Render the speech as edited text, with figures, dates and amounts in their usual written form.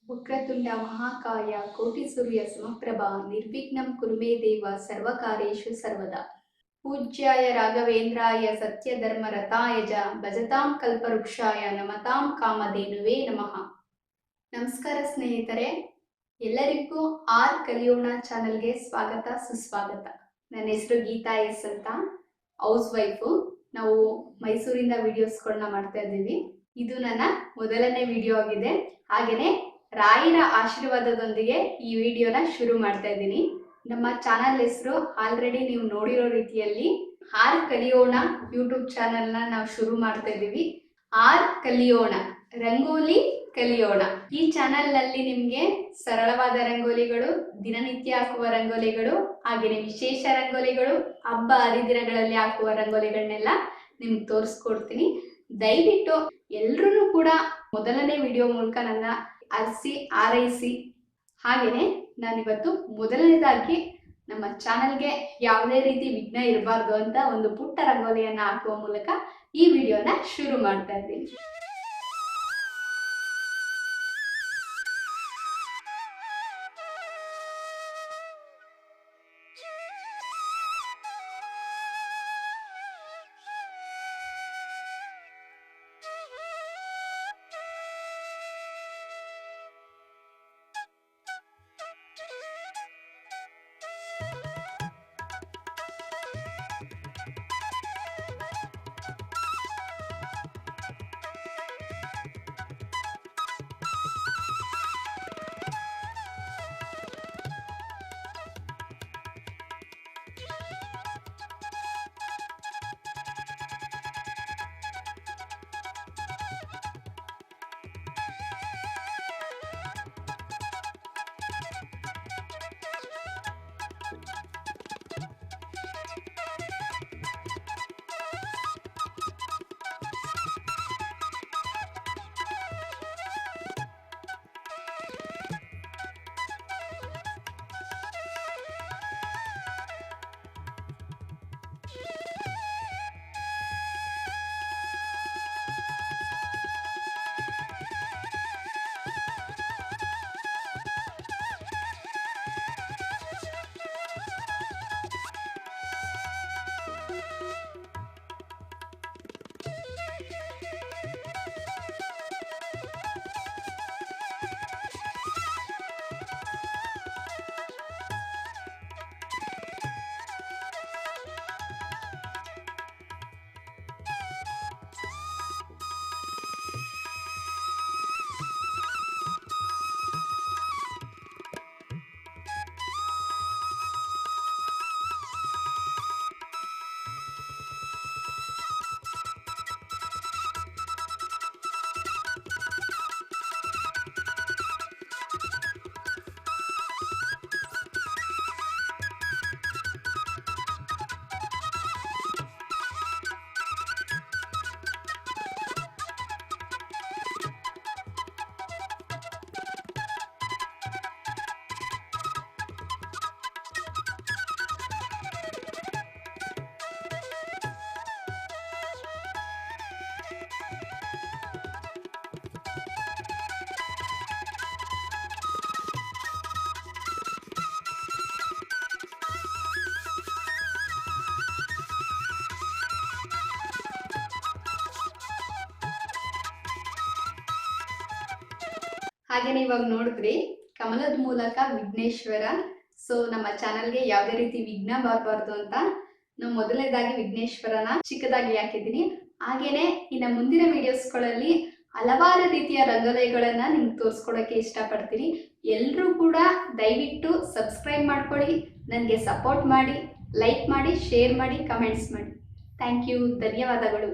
ವಕ್ರತುಂಡ ಮಹಾಕಾಯ ಕೋಟಿ ಸೂರ್ಯ ಸಮಪ್ರಭ ನಿರ್ವಿಘ್ನಂ ಕುರು ಮೇ ದೇವ ಸರ್ವಕಾರ್ಯೇಷು ಸರ್ವದಾ. ಪೂಜ್ಯಾಯ ರಾಘವೇಂದ್ರಾಯ ಸತ್ಯಧರ್ಮರತಾಯ ಚ ಭಜತಾಂ ಕಲ್ಪವೃಕ್ಷಾಯ ನಮತಾಂ ಕಾಮಧೇನುವೇ ನಮಃ. ನಮಸ್ಕಾರ ಸ್ನೇಹಿತರೆ, ಎಲ್ಲರಿಗೂ ಆರ್ ಕಲಿಯೋಣ ಚಾನಲ್ಗೆ ಸ್ವಾಗತ ಸುಸ್ವಾಗತ. ನನ್ನ ಹೆಸರು ಗೀತಾ ಎಸ್ ಅಂತ, ಹೌಸ್ ವೈಫು. ನಾವು ಮೈಸೂರಿಂದ ವಿಡಿಯೋಸ್ಗಳನ್ನ ಮಾಡ್ತಾ ಇದ್ದೀವಿ. ಇದು ನನ್ನ ಮೊದಲನೇ ವಿಡಿಯೋ ಆಗಿದೆ. ಹಾಗೆಯೇ ರಾಯರ ಆಶೀರ್ವಾದದೊಂದಿಗೆ ಈ ವಿಡಿಯೋನ ಶುರು ಮಾಡ್ತಾ ಇದ್ದೀನಿ. ನಮ್ಮ ಚಾನಲ್ ಹೆಸರು ಆಲ್ರೆಡಿ ನೀವು ನೋಡಿರೋ ರೀತಿಯಲ್ಲಿ ಆರ್ ಕಲಿಯೋಣ ಯೂಟ್ಯೂಬ್ ಚಾನಲ್ನ ನಾವು ಶುರು ಮಾಡ್ತಾ ಇದ್ದೀವಿ. ಆರ್ ಕಲಿಯೋಣ, ರಂಗೋಲಿ ಕಲಿಯೋಣ. ಈ ಚಾನಲ್ನಲ್ಲಿ ನಿಮಗೆ ಸರಳವಾದ ರಂಗೋಲಿಗಳು, ದಿನನಿತ್ಯ ಹಾಕುವ ರಂಗೋಲಿಗಳು, ಹಾಗೆಯೇ ವಿಶೇಷ ರಂಗೋಲಿಗಳು, ಹಬ್ಬ ಹರಿದಿನಗಳಲ್ಲಿ ಹಾಕುವ ರಂಗೋಲಿಗಳನ್ನೆಲ್ಲ ನಿಮ್ಗೆ ತೋರಿಸ್ಕೊಡ್ತೀನಿ. ದಯವಿಟ್ಟು ಎಲ್ರೂ ಕೂಡ ಮೊದಲನೇ ವಿಡಿಯೋ ಮೂಲಕ ನನ್ನ ಅರಸಿ ಆರೈಸಿ. ಹಾಗೆಯೇ ನಾನಿವತ್ತು ಮೊದಲನೇದಾಗಿ ನಮ್ಮ ಚಾನಲ್ಗೆ ಯಾವುದೇ ರೀತಿ ವಿಘ್ನ ಇರಬಾರ್ದು ಅಂತ ಒಂದು ಪುಟ್ಟ ರಂಗೋಲಿಯನ್ನು ಹಾಕುವ ಮೂಲಕ ಈ ವಿಡಿಯೋನ ಶುರು ಮಾಡ್ತಾ ಇದ್ದೀನಿ. ಹಾಗೇನೆ ಇವಾಗ ನೋಡಿದ್ರಿ ಕಮಲದ ಮೂಲಕ ವಿಘ್ನೇಶ್ವರ. ಸೊ ನಮ್ಮ ಚಾನಲ್ಗೆ ಯಾವುದೇ ರೀತಿ ವಿಘ್ನ ಬರಬಾರ್ದು ಅಂತ ನಾವು ಮೊದಲನೇದಾಗಿ ವಿಘ್ನೇಶ್ವರನ ಚಿಕ್ಕದಾಗಿ ಹಾಕಿದ್ದೀನಿ. ಹಾಗೇನೆ ಇನ್ನು ಮುಂದಿನ ವಿಡಿಯೋಸ್ಗಳಲ್ಲಿ ಹಲವಾರು ರೀತಿಯ ರಂಗೋಲಿಗಳನ್ನ ನಿಮ್ಗೆ ತೋರಿಸ್ಕೊಡೋಕ್ಕೆ ಇಷ್ಟಪಡ್ತೀನಿ. ಎಲ್ಲರೂ ಕೂಡ ದಯವಿಟ್ಟು ಸಬ್ಸ್ಕ್ರೈಬ್ ಮಾಡ್ಕೊಳ್ಳಿ, ನನಗೆ ಸಪೋರ್ಟ್ ಮಾಡಿ, ಲೈಕ್ ಮಾಡಿ, ಶೇರ್ ಮಾಡಿ, ಕಮೆಂಟ್ಸ್ ಮಾಡಿ. ಥ್ಯಾಂಕ್ ಯು, ಧನ್ಯವಾದಗಳು.